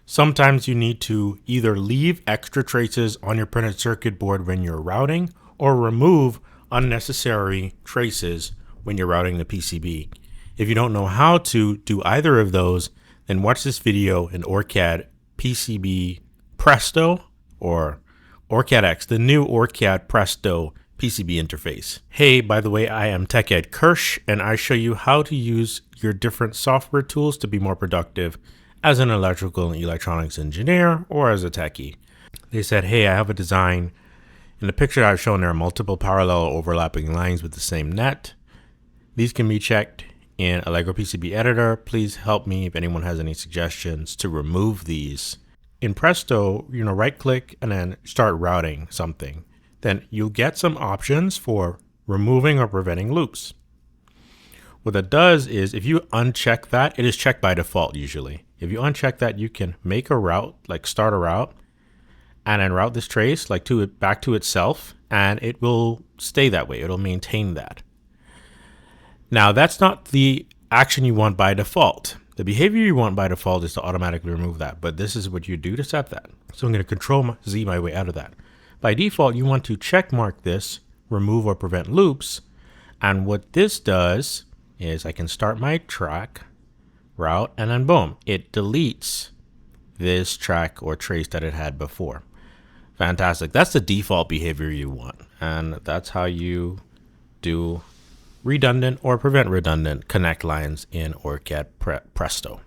Sometimes you need to either leave extra traces on your printed circuit board when you're routing or remove unnecessary traces when you're routing the PCB. If you don't know how to do either of those, then watch this video in OrCAD PCB Presto or OrCAD X, the new OrCAD Presto PCB interface. Hey, by the way, I am Tech Ed Kirsch, and I show you how to use your different software tools to be more productive as an electrical and electronics engineer or as a techie. They said, hey, I have a design. In the picture I've shown, there are multiple parallel overlapping lines with the same net. These can be checked in Allegro PCB Editor. Please help me if anyone has any suggestions to remove these. In Presto, right click and then start routing something. Then you'll get some options for removing or preventing loops. What that does is if you uncheck that, it is checked by default usually. If you uncheck that, you can make a route, like start a route, and then route this trace like back to itself, and it will stay that way. It'll maintain that. Now that's not the action you want by default. The behavior you want by default is to automatically remove that, but this is what you do to set that. So I'm going to Control Z my way out of that. By default, you want to check mark this, remove or prevent loops, and what this does is I can start my track, route, and then boom, it deletes this track or trace that it had before. Fantastic. That's the default behavior you want, and that's how you do redundant or prevent redundant connect lines in OrCAD Presto.